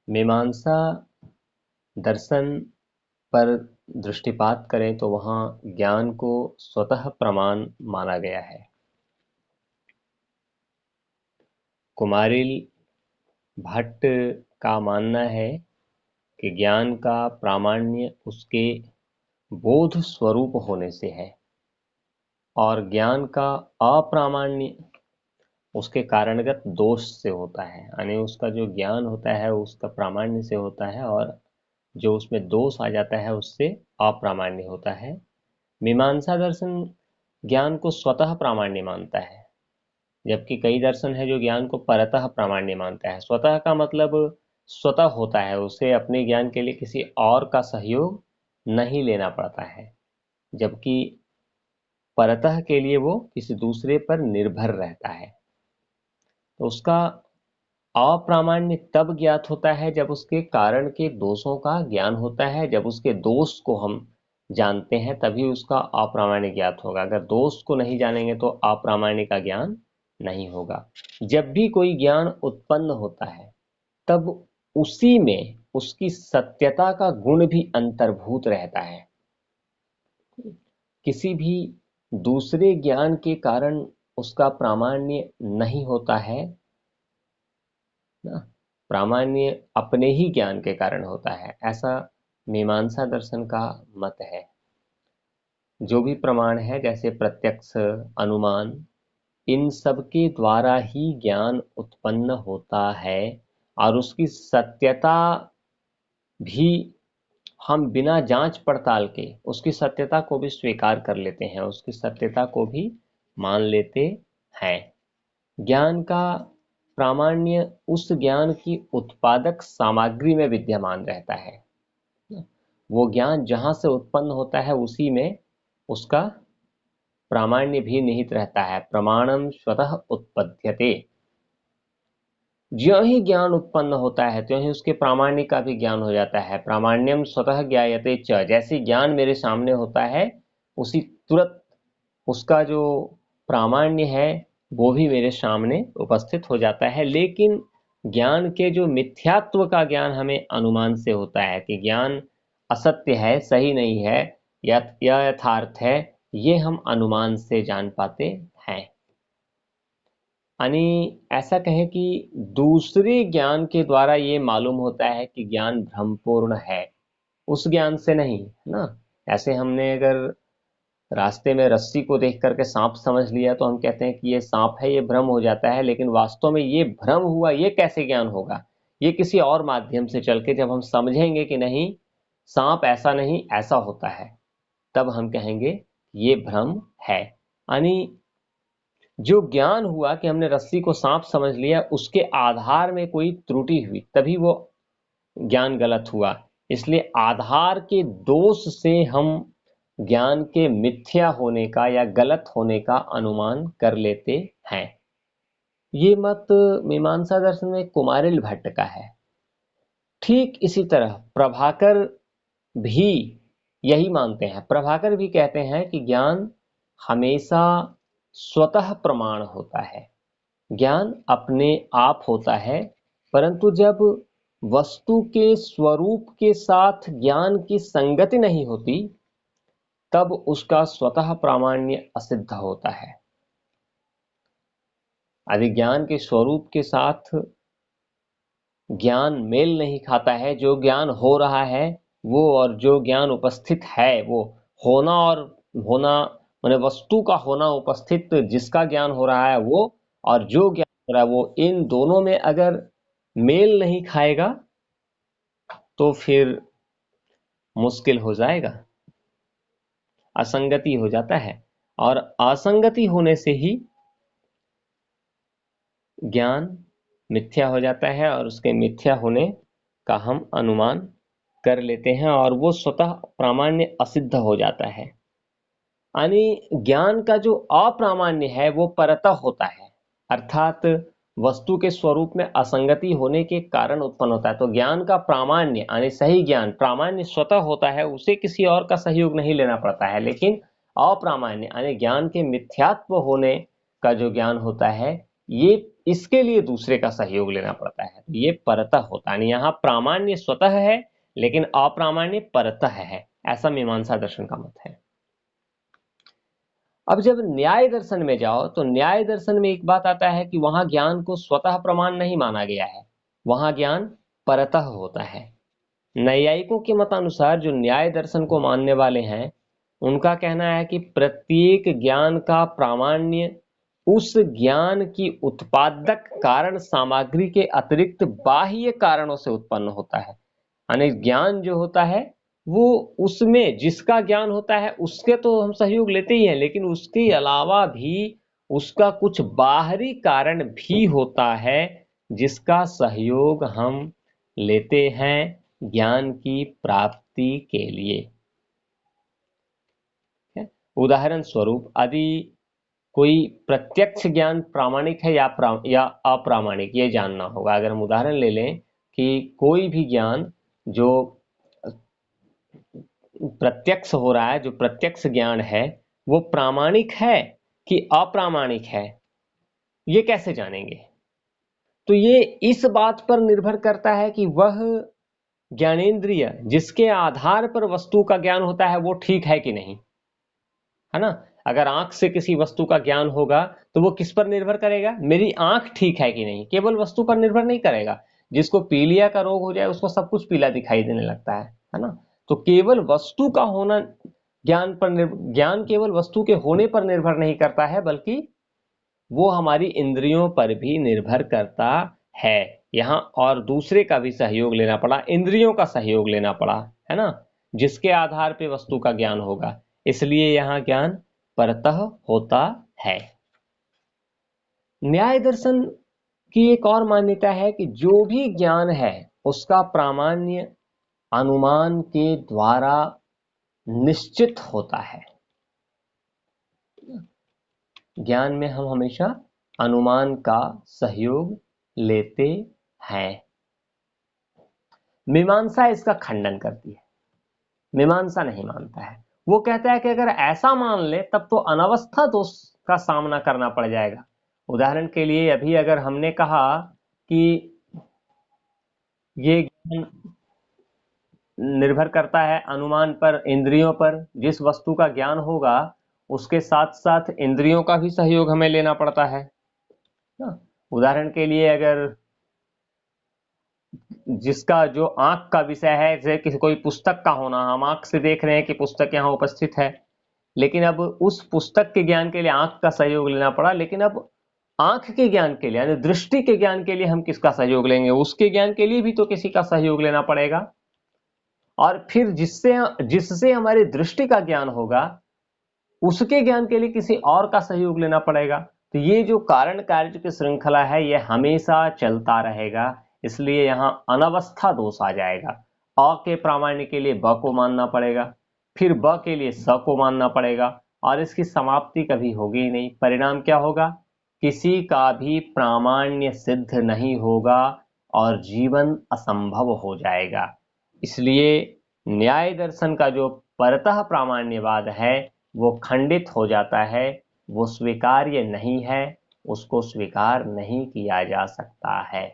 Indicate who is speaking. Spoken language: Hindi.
Speaker 1: मीमांसा दर्शन पर दृष्टिपात करें तो वहाँ ज्ञान को स्वतः प्रमाण माना गया है। कुमारिल भट्ट का मानना है कि ज्ञान का प्रामाण्य उसके बोध स्वरूप होने से है और ज्ञान का अप्रामाण्य उसके कारणगत दोष से होता है। यानी उसका जो ज्ञान होता है उसका प्रामाण्य से होता है और जो उसमें दोष आ जाता है उससे अप्रामाण्य होता है। मीमांसा दर्शन ज्ञान को स्वतः प्रामाण्य मानता है, जबकि कई दर्शन है जो ज्ञान को परतः प्रामाण्य मानता है। स्वतः का मतलब स्वतः होता है, उसे अपने ज्ञान के लिए किसी और का सहयोग नहीं लेना पड़ता है, जबकि परतः के लिए वो किसी दूसरे पर निर्भर रहता है। तो उसका अप्रामाण्य तब ज्ञात होता है जब उसके कारण के दोषों का ज्ञान होता है। जब उसके दोष को हम जानते हैं तभी उसका अप्रामाण्य ज्ञात होगा। अगर दोष को नहीं जानेंगे तो अप्रामाण्य का ज्ञान नहीं होगा। जब भी कोई ज्ञान उत्पन्न होता है तब उसी में उसकी सत्यता का गुण भी अंतर्भूत रहता है। किसी भी दूसरे ज्ञान के कारण उसका प्रामाण्य नहीं होता है ना, प्रामाण्य अपने ही ज्ञान के कारण होता है, ऐसा मीमांसा दर्शन का मत है। जो भी प्रमाण है जैसे प्रत्यक्ष, अनुमान, इन सब के द्वारा ही ज्ञान उत्पन्न होता है और उसकी सत्यता भी हम बिना जांच पड़ताल के उसकी सत्यता को भी स्वीकार कर लेते हैं, उसकी सत्यता को भी मान लेते हैं। ज्ञान का प्रामाण्य उस ज्ञान की उत्पादक सामग्री में विद्यमान रहता है। वो ज्ञान जहां से उत्पन्न होता है उसी में उसका प्रामाण्य भी निहित रहता है। प्रमाणम स्वतः उत्पद्यते। ज्यों ही ज्ञान उत्पन्न होता है त्यों ही उसके प्रामाण्य का भी ज्ञान हो जाता है। प्रामाण्यम स्वतः ज्ञायते च, जैसे ज्ञान मेरे सामने होता है उसी तुरंत उसका जो प्रामाण्य है वो भी मेरे सामने उपस्थित हो जाता है। लेकिन ज्ञान के जो मिथ्यात्व का ज्ञान हमें अनुमान से होता है कि ज्ञान असत्य है, सही नहीं है या यथार्थ है, ये हम अनुमान से जान पाते हैं। यानी ऐसा कहें कि दूसरे ज्ञान के द्वारा ये मालूम होता है कि ज्ञान भ्रमपूर्ण है, उस ज्ञान से नहीं, है ना। ऐसे हमने अगर रास्ते में रस्सी को देख करके सांप समझ लिया तो हम कहते हैं कि ये सांप है, ये भ्रम हो जाता है। लेकिन वास्तव में ये भ्रम हुआ, ये कैसे ज्ञान होगा? ये किसी और माध्यम से चल के जब हम समझेंगे कि नहीं सांप ऐसा नहीं ऐसा होता है, तब हम कहेंगे ये भ्रम है। यानी जो ज्ञान हुआ कि हमने रस्सी को सांप समझ लिया, उसके आधार में कोई त्रुटि हुई तभी वो ज्ञान गलत हुआ। इसलिए आधार के दोष से हम ज्ञान के मिथ्या होने का या गलत होने का अनुमान कर लेते हैं। ये मत मीमांसा दर्शन में कुमारिल भट्ट का है। ठीक इसी तरह प्रभाकर भी यही मानते हैं। प्रभाकर भी कहते हैं कि ज्ञान हमेशा स्वतः प्रमाण होता है, ज्ञान अपने आप होता है, परंतु जब वस्तु के स्वरूप के साथ ज्ञान की संगति नहीं होती तब उसका स्वतः प्रामाण्य असिद्ध होता है। यदि ज्ञान के स्वरूप के साथ ज्ञान मेल नहीं खाता है, जो ज्ञान हो रहा है वो और जो ज्ञान उपस्थित है वो, होना और होना माने वस्तु का होना, उपस्थित जिसका ज्ञान हो रहा है वो और जो ज्ञान हो रहा है वो, इन दोनों में अगर मेल नहीं खाएगा तो फिर मुश्किल हो जाएगा, असंगति हो जाता है। और असंगति होने से ही ज्ञान मिथ्या हो जाता है और उसके मिथ्या होने का हम अनुमान कर लेते हैं और वो स्वतः प्रामाण्य असिद्ध हो जाता है। यानी ज्ञान का जो अप्रामाण्य है वो परतः होता है, अर्थात वस्तु के स्वरूप में असंगति होने के कारण उत्पन्न होता है। तो ज्ञान का प्रामाण्य यानी सही ज्ञान प्रामाण्य स्वतः होता है, उसे किसी और का सहयोग नहीं लेना पड़ता है। लेकिन अप्रामाण्य यानी ज्ञान के मिथ्यात्व होने का जो ज्ञान होता है ये इसके लिए दूसरे का सहयोग लेना पड़ता है। ये परतः होता है, यहाँ प्रामाण्य स्वतः है लेकिन अप्रामाण्य परतः है, ऐसा मीमांसा दर्शन का मत है। अब जब न्याय दर्शन में जाओ तो न्याय दर्शन में एक बात आता है कि वहां ज्ञान को स्वतः प्रमाण नहीं माना गया है, वहां ज्ञान परतः होता है। नैयायिकों के मतानुसार जो न्याय दर्शन को मानने वाले हैं उनका कहना है कि प्रत्येक ज्ञान का प्रामाण्य उस ज्ञान की उत्पादक कारण सामग्री के अतिरिक्त बाह्य कारणों से उत्पन्न होता है। यानी ज्ञान जो होता है वो उसमें जिसका ज्ञान होता है उसके तो हम सहयोग लेते ही हैं, लेकिन उसके अलावा भी उसका कुछ बाहरी कारण भी होता है जिसका सहयोग हम लेते हैं ज्ञान की प्राप्ति के लिए। उदाहरण स्वरूप यदि कोई प्रत्यक्ष ज्ञान प्रामाणिक है या अप्रामाणिक, ये जानना होगा। अगर हम उदाहरण ले लें कि कोई भी ज्ञान जो प्रत्यक्ष हो रहा है, जो प्रत्यक्ष ज्ञान है वो प्रामाणिक है कि अप्रामाणिक है, ये कैसे जानेंगे? तो ये इस बात पर निर्भर करता है कि वह ज्ञानेंद्रिय जिसके आधार पर वस्तु का ज्ञान होता है वो ठीक है कि नहीं, है ना। अगर आंख से किसी वस्तु का ज्ञान होगा तो वो किस पर निर्भर करेगा? मेरी आंख ठीक है कि नहीं, केवल वस्तु पर निर्भर नहीं करेगा। जिसको पीलिया का रोग हो जाए उसको सब कुछ पीला दिखाई देने लगता है ना। तो केवल वस्तु का होना ज्ञान केवल वस्तु के होने पर निर्भर नहीं करता है, बल्कि वो हमारी इंद्रियों पर भी निर्भर करता है। यहाँ और दूसरे का भी सहयोग लेना पड़ा, इंद्रियों का सहयोग लेना पड़ा, है ना, जिसके आधार पे वस्तु का ज्ञान होगा। इसलिए यहाँ ज्ञान परतः होता है। न्याय दर्शन की एक और मान्यता है कि जो भी ज्ञान है उसका प्रामाण्य अनुमान के द्वारा निश्चित होता है। ज्ञान में हम हमेशा अनुमान का सहयोग लेते हैं। मीमांसा इसका खंडन करती है, मीमांसा नहीं मानता है। वो कहता है कि अगर ऐसा मान ले तब तो अनवस्था दोष का सामना करना पड़ जाएगा। उदाहरण के लिए अभी अगर हमने कहा कि ये ज्ञान निर्भर करता है अनुमान पर, इंद्रियों पर, जिस वस्तु का ज्ञान होगा उसके साथ साथ इंद्रियों का भी सहयोग हमें लेना पड़ता है ना। उदाहरण के लिए अगर जिसका जो आंख का विषय है, जैसे किसी कोई पुस्तक का होना, हम आंख से देख रहे हैं कि पुस्तक यहाँ उपस्थित है, लेकिन अब उस पुस्तक के ज्ञान के लिए आंख का सहयोग लेना पड़ा, लेकिन अब आंख के ज्ञान के लिए यानी दृष्टि के ज्ञान के लिए हम किसका सहयोग लेंगे? उसके ज्ञान के लिए भी तो किसी का सहयोग लेना पड़ेगा। और फिर जिससे हमारी दृष्टि का ज्ञान होगा उसके ज्ञान के लिए किसी और का सहयोग लेना पड़ेगा। तो ये जो कारण कार्य की श्रृंखला है ये हमेशा चलता रहेगा। इसलिए यहाँ अनवस्था दोष आ जाएगा। अ के प्रामाण्य के लिए ब को मानना पड़ेगा, फिर ब के लिए स को मानना पड़ेगा, और इसकी समाप्ति कभी होगी ही नहीं। परिणाम क्या होगा? किसी का भी प्रामाण्य सिद्ध नहीं होगा और जीवन असंभव हो जाएगा। इसलिए न्याय दर्शन का जो परतः प्रामाण्यवाद है वो खंडित हो जाता है, वो स्वीकार्य नहीं है, उसको स्वीकार नहीं किया जा सकता है।